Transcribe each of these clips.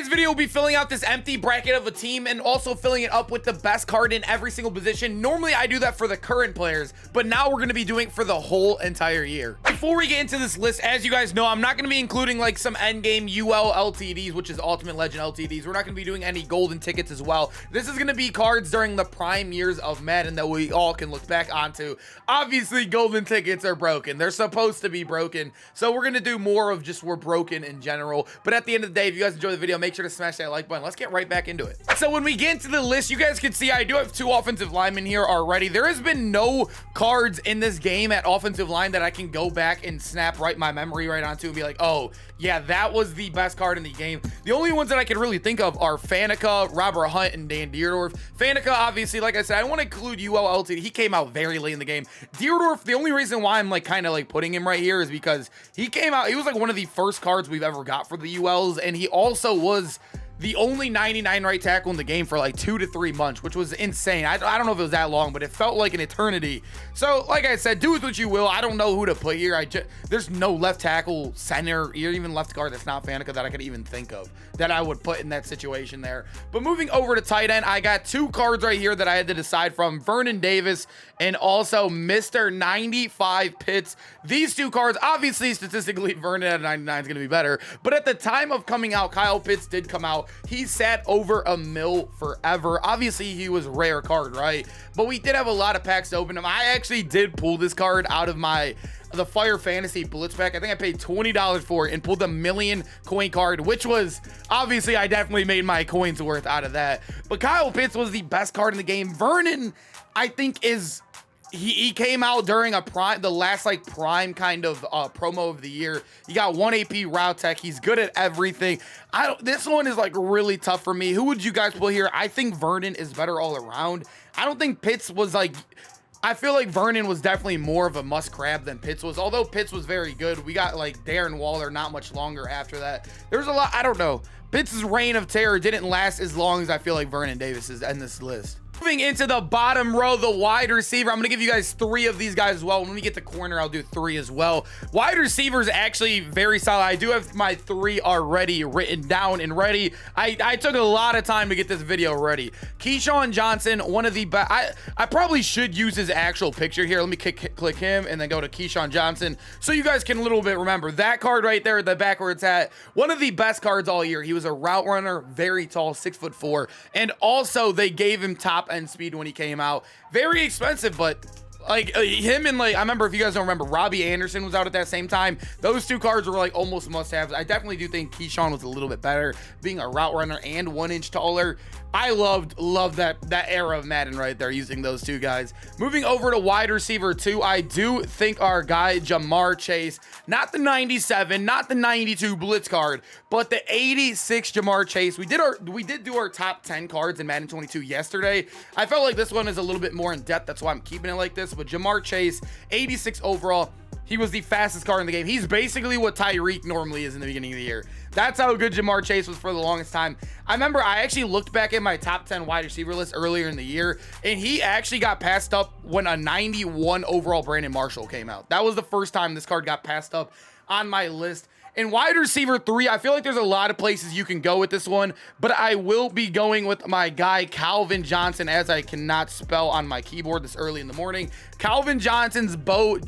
Today's video will be filling out this empty bracket of a team and also filling it up with the best card in every single position. Normally I do that for the current players, but now we're going to be doing it for the whole entire year. Before we get into this list, as you guys know, I'm not going to be including like some endgame UL LTDs, which is Ultimate Legend LTDs. We're not going to be doing any golden tickets as well. This is going to be cards during the prime years of Madden that we all can look back onto. Obviously, golden tickets are broken. They're supposed to be broken. So we're going to do more of just we're broken in general. But at the end of the day, if you guys enjoy the video, make sure to smash that like button. Let's get right back into it. So when we get into the list, you guys can see I do have 2 offensive linemen here already. There has been no cards in this game at offensive line that I can go back and snap my memory right onto and be like, oh, yeah, that was the best card in the game. The only ones that I can really think of are Faneca, Robert Hunt, and Dan Dierdorf. Faneca, obviously, like I said, I want to include UL LTD. He came out very late in the game. Dierdorf, the only reason why I'm like kind of like putting him right here is because he came out, he was like one of the first cards we've ever got for the ULs, and he also was the only 99 right tackle in the game for like 2 to 3 months, which was insane. I don't know if it was that long, but it felt like an eternity. So like I said, do with what you will. I don't know who to put here. There's no left tackle, center, or even left guard that's not Faneca that I could even think of that I would put in that situation there. But moving over to tight end, I got 2 cards right here that I had to decide from: Vernon Davis and also Mr. 95 Pitts. These 2 cards, obviously statistically Vernon at 99 is going to be better, but at the time of coming out, Kyle Pitts did come out. He sat over a mil forever. Obviously he was rare card, right? But we did have a lot of packs to open him. I actually did pull this card out of the Fire Fantasy Blitz pack. I think I paid $20 for it and pulled a 1,000,000 coin card, which was obviously I definitely made my coins worth out of that. But Kyle Pitts was the best card in the game. Vernon, I think, is he came out during the last like prime kind of promo of the year. He got 1 AP route tech. He's good at everything. This one is like really tough for me. Who would you guys put here? I think Vernon is better all around. I don't think Pitts was like, I feel like Vernon was definitely more of a must grab than Pitts was, although Pitts was very good. We got like Darren Waller not much longer after that. There's a lot, I don't know. Pitts' reign of terror didn't last as long as I feel like Vernon Davis is in this list. Moving into the bottom row, the wide receiver. I'm going to give you guys 3 of these guys as well. When we get to corner, I'll do 3 as well. Wide receiver is actually very solid. I do have my 3 already written down and ready. I took a lot of time to get this video ready. Keyshawn Johnson, one of the best. I probably should use his actual picture here. Let me click him and then go to Keyshawn Johnson so you guys can a little bit remember. That card right there, the backwards hat, one of the best cards all year. He was a route runner, very tall, 6'4", and also they gave him top end speed when he came out. Very expensive, but like him and like, I remember, if you guys don't remember, Robbie Anderson was out at that same time. Those 2 cards were like almost must-haves. I definitely do think Keyshawn was a little bit better, being a route runner and 1 inch taller. I loved that era of Madden right there, using those 2 guys. Moving over to wide receiver 2, I do think our guy Ja'Marr Chase, not the 97, not the 92 blitz card, but the 86 Ja'Marr Chase. We did do our top 10 cards in Madden 22 yesterday. I felt like this one is a little bit more in depth. That's why I'm keeping it like this. But Ja'Marr Chase, 86 overall. He was the fastest card in the game. He's basically what Tyreek normally is in the beginning of the year. That's how good Ja'Marr Chase was for the longest time. I remember I actually looked back at my top 10 wide receiver list earlier in the year, and he actually got passed up when a 91 overall Brandon Marshall came out. That was the first time this card got passed up on my list. In wide receiver 3, I feel like there's a lot of places you can go with this one, but I will be going with my guy Calvin Johnson, as I cannot spell on my keyboard this early in the morning. Calvin Johnson's Bo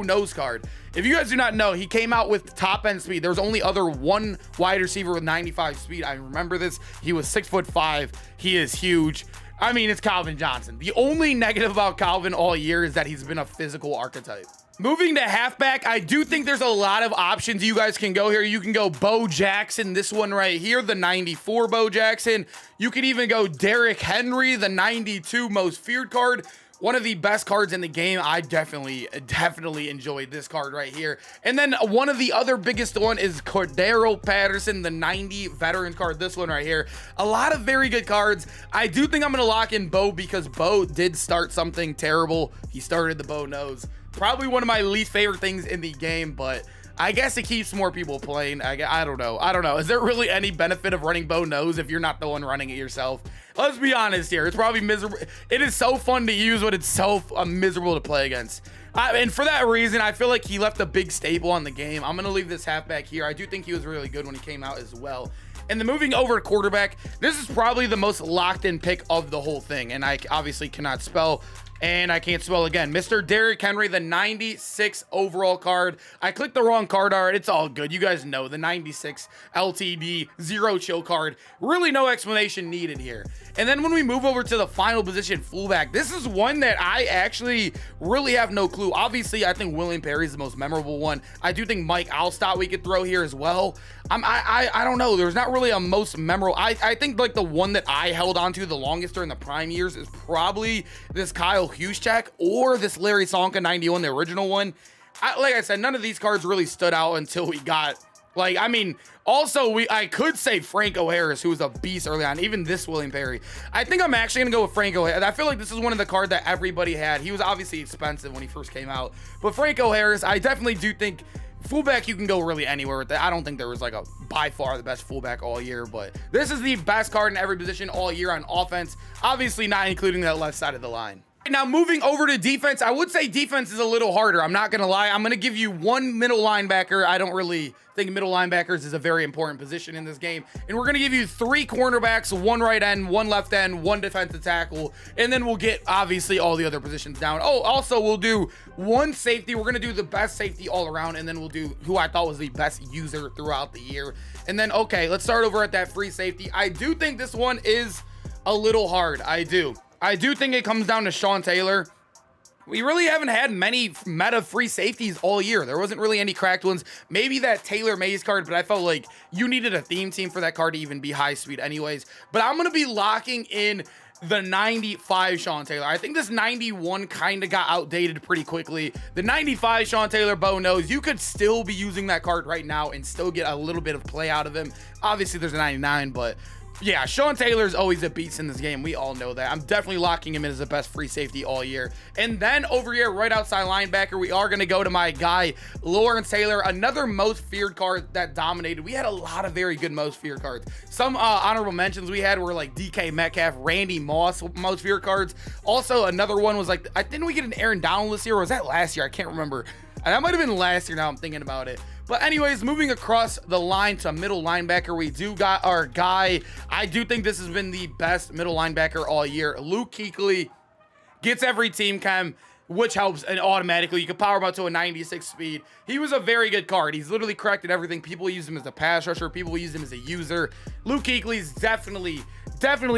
nose card. If you guys do not know, he came out with top end speed. There was only other 1 wide receiver with 95 speed. I remember this. He was 6'5". He is huge. I mean, it's Calvin Johnson. The only negative about Calvin all year is that he's been a physical archetype. Moving to halfback, I do think there's a lot of options you guys can go here. You can go Bo Jackson, this one right here, the 94 Bo Jackson. You can even go Derrick Henry, the 92 most feared card. One of the best cards in the game. I definitely enjoyed this card right here. And then one of the other biggest one is Cordero Patterson, the 90 veteran card. This one right here. A lot of very good cards. I do think I'm going to lock in Bo because Bo did start something terrible. He started the Bo nose. Probably one of my least favorite things in the game, but I guess it keeps more people playing. I don't know. Is there really any benefit of running Bo nose if you're not the one running it yourself? Let's be honest here. It's probably miserable. It is so fun to use, but it's so miserable to play against. And for that reason, I feel like he left a big staple on the game. I'm going to leave this halfback here. I do think he was really good when he came out as well. And then moving over to quarterback, this is probably the most locked in pick of the whole thing. And I obviously cannot spell, and I can't spell again. Mr. Derrick Henry, the 96 overall card. I clicked the wrong card art. It's all good. You guys know the 96 LTD zero chill card. Really no explanation needed here. And then when we move over to the final position, fullback, this is one that I actually really have no clue. Obviously, I think William Perry is the most memorable one. I do think Mike Alstott we could throw here as well. I don't know. There's not really a most memorable. I think like the one that I held on to the longest during the prime years is probably this Kyle Juszczyk or this Larry Csonka 91, the original one. Like I said, none of these cards really stood out until we got, like, I mean, also I could say Franco Harris, who was a beast early on, even this William Perry. I think I'm actually gonna go with Franco Harris. I feel like this is one of the cards that everybody had. He was obviously expensive when he first came out, but Franco Harris, I definitely do think fullback, you can go really anywhere with that. I don't think there was like a by far the best fullback all year, but this is the best card in every position all year on offense, obviously not including that left side of the line. Now moving over to defense, I would say defense is a little harder. I'm not gonna lie. I'm gonna give you one middle linebacker. I don't really think middle linebackers is a very important position in this game, and we're gonna give you 3 cornerbacks, 1 right end, 1 left end, 1 defensive tackle, and then we'll get obviously all the other positions down. Oh, also we'll do 1 safety. We're gonna do the best safety all around, and then we'll do who I thought was the best user throughout the year. And then okay, let's start over at that free safety. I do think this one is a little hard. I do think it comes down to Sean Taylor. We really haven't had many meta free safeties all year. There wasn't really any cracked ones. Maybe that Taylor Mays card, but I felt like you needed a theme team for that card to even be high speed anyways. But I'm going to be locking in the 95 Sean Taylor. I think this 91 kind of got outdated pretty quickly. The 95 Sean Taylor, Bo knows, you could still be using that card right now and still get a little bit of play out of him. Obviously, there's a 99, but yeah, Sean Taylor's always a beast in this game. We all know that. I'm definitely locking him in as the best free safety all year. And then over here, right outside linebacker, we are going to go to my guy, Lawrence Taylor, another most feared card that dominated. We had a lot of very good most feared cards. Some honorable mentions we had were like DK Metcalf, Randy Moss, most feared cards. Also, another one was like, didn't we get an Aaron Donald this year, or was that last year? I can't remember. That might have been last year now I'm thinking about it. But anyways, moving across the line to middle linebacker, we do got our guy. I do think this has been the best middle linebacker all year. Luke Kuechly gets every team chem, which helps, and automatically you can power him up to a 96 speed. He was a very good card. He's literally corrected everything. People use him as a pass rusher. People use him as a user. Luke Kuechly's definitely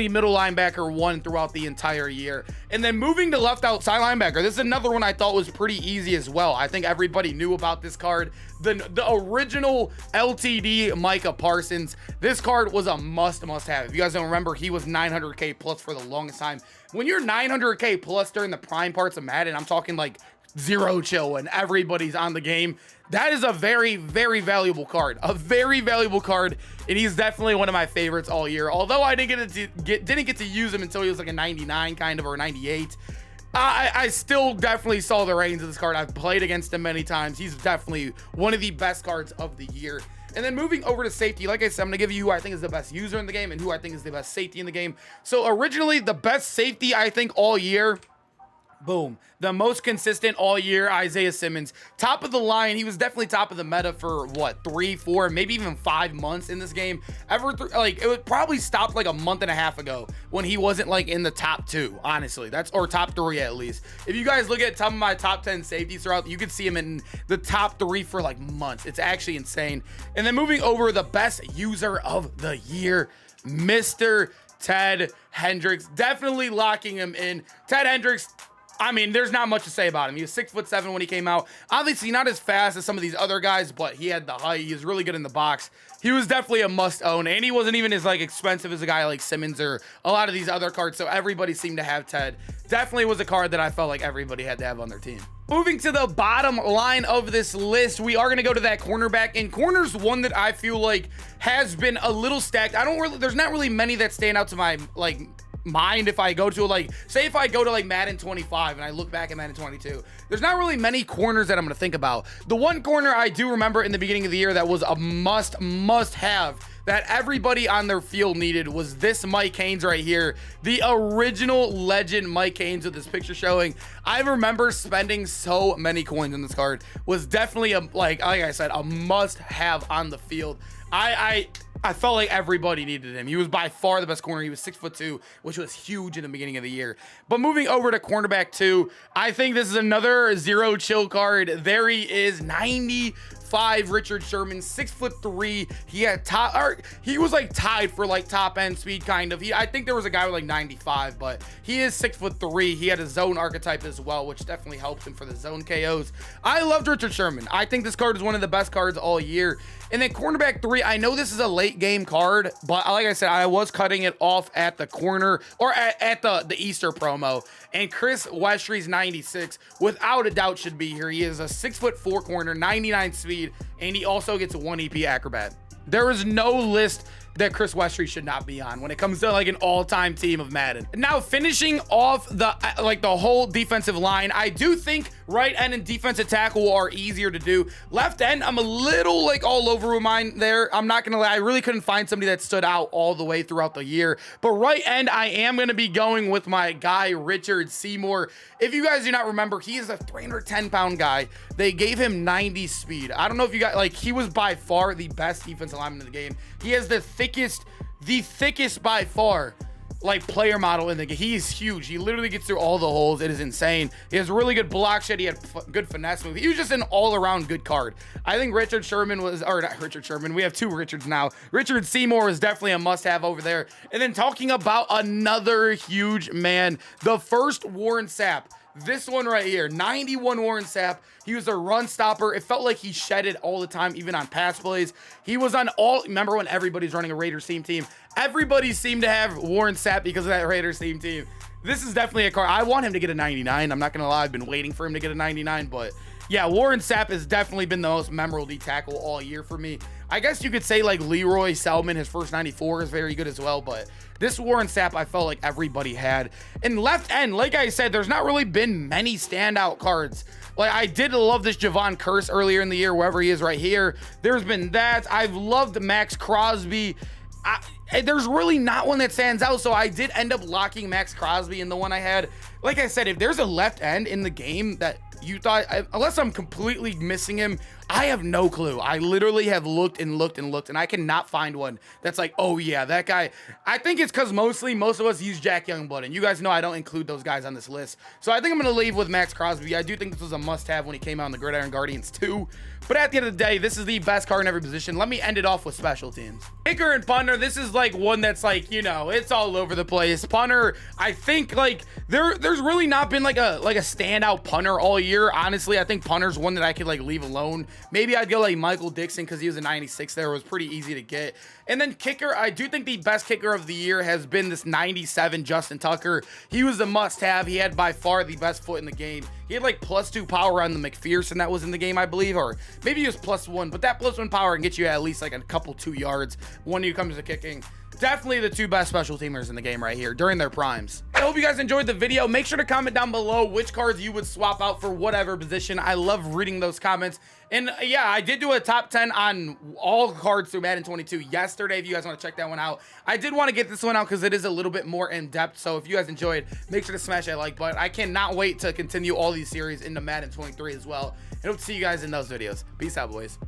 middle linebacker 1 throughout the entire year. And then moving to left outside linebacker, this is another one I thought was pretty easy as well. I think everybody knew about this card. The original LTD Micah Parsons. This card was a must have. If you guys don't remember, he was 900k plus for the longest time. When you're 900k plus during the prime parts of Madden, I'm talking like zero chill when everybody's on the game. That is a very, very valuable card. A very valuable card, and he's definitely one of my favorites all year. Although I didn't get to use him until he was like a 99 kind of, or 98. I still definitely saw the reins of this card. I've played against him many times. He's definitely one of the best cards of the year. And then moving over to safety, like I said, I'm gonna give you who I think is the best user in the game and who I think is the best safety in the game. So originally, the best safety I think all year, boom, the most consistent all year, Isaiah Simmons. Top of the line, he was definitely top of the meta for what, 3, 4, maybe even 5 months in this game. Like it would probably stop like a month and a half ago when he wasn't like in the top 2, honestly. Or top 3 at least. If you guys look at some of my top 10 safeties throughout, you could see him in the top 3 for like months. It's actually insane. And then moving over, the best user of the year, Mr. Ted Hendricks. Definitely locking him in. Ted Hendricks, I mean, there's not much to say about him. He was 6'7" when he came out. Obviously not as fast as some of these other guys, but he had the height. He was really good in the box. He was definitely a must own, and he wasn't even as like expensive as a guy like Simmons or a lot of these other cards. So everybody seemed to have Ted. Definitely was a card that I felt like everybody had to have on their team. Moving to the bottom line of this list, we are going to go to that cornerback, and corner's one that I feel like has been a little stacked. There's not really many that stand out to my like mind. If I go to like, say if I go to like Madden 25 and I look back at Madden 22, there's not really many corners that I'm going to think about. The one corner I do remember in the beginning of the year that was a must have that everybody on their field needed was this Mike Haynes right here, the original legend Mike Haynes with this picture showing. I remember spending so many coins on this card. Was definitely like I said, a must have on the field. I felt like everybody needed him. He was by far the best corner. He was 6'2", which was huge in the beginning of the year. But moving over to cornerback 2, I think this is another zero chill card. There he is, 95 Richard Sherman, 6'3". He had he was like tied for like top end speed kind of. I think there was a guy with like 95, but he is 6'3". He had a zone archetype as well, which definitely helped him for the zone KOs. I loved Richard Sherman. I think this card is one of the best cards all year. And then cornerback 3, I know this is a late game card, but like I said, I was cutting it off at the corner or at the Easter promo. And Chris Westry's 96, without a doubt, should be here. He is a 6'4" corner, 99 speed, and he also gets a 1 EP acrobat. There is no list that Chris Westry should not be on when it comes to like an all-time team of Madden. Now finishing off the whole defensive line, I do think right end and defensive tackle are easier to do. Left end, I'm a little like all over with mine there. I'm not gonna lie, I really couldn't find somebody that stood out all the way throughout the year. But right end, I am gonna be going with my guy Richard Seymour. If you guys do not remember, he is a 310-pound guy. They gave him 90 speed. I don't know if you guys, like, he was by far the best defensive lineman in the game. He has the thickest by far, like, player model in the game. He is huge. He literally gets through all the holes. It is insane. He has really good block shed. He had good finesse move. He was just an all-around good card. I think Richard Sherman was, or not Richard Sherman, we have 2 Richards now. Richard Seymour is definitely a must-have over there. And then talking about another huge man, the first Warren Sapp. This one right here, 91 Warren Sapp. He was a run stopper. It felt like he shed it all the time, even on pass plays. He was on all, remember when everybody's running a Raiders team? Everybody seemed to have Warren Sapp because of that Raiders team. This is definitely a card. I want him to get a 99. I'm not going to lie. I've been waiting for him to get a 99, but yeah, Warren Sapp has definitely been the most memorable D tackle all year for me. I guess you could say like Leroy Selman, his first 94 is very good as well, but this Warren Sapp, I felt like everybody had. In left end, like I said, there's not really been many standout cards. Like, I did love this Javon Curse earlier in the year, wherever he is right here. There's been that. I've loved Max Crosby. There's really not one that stands out, so I did end up locking Max Crosby in the one I had. Like I said, if there's a left end in the game that you thought, unless I'm completely missing him, I have no clue. I literally have looked and looked and looked, and I cannot find one that's like, oh yeah, that guy. I think it's because most of us use Jack Youngblood, and you guys know I don't include those guys on this list. So I think I'm going to leave with Max Crosby. I do think this was a must-have when he came out in the Gridiron Guardians 2. But at the end of the day, this is the best card in every position. Let me end it off with special teams. Kicker and punter, this is like one that's like, you know, it's all over the place. Punter, I think like there's really not been like a standout punter all year. Honestly, I think punter's one that I could like leave alone. Maybe I'd go like Michael Dixon because he was a 96 there. It was pretty easy to get. And then kicker, I do think the best kicker of the year has been this 97 Justin Tucker. He was a must-have. He had by far the best foot in the game. He had like +2 power on the McPherson that was in the game, I believe, or maybe he was +1, but that +1 power can get you at least like a couple 2 yards when you come to kicking. Definitely the 2 best special teamers in the game right here during their primes. I hope you guys enjoyed the video. Make sure to comment down below which cards you would swap out for whatever position. I love reading those comments. And yeah, I did do a top 10 on all cards through Madden 22 yesterday. If you guys want to check that one out, I did want to get this one out because it is a little bit more in depth. So if you guys enjoyed, make sure to smash that like button. I cannot wait to continue all these series into Madden 23 as well. And hope to see you guys in those videos. Peace out, boys.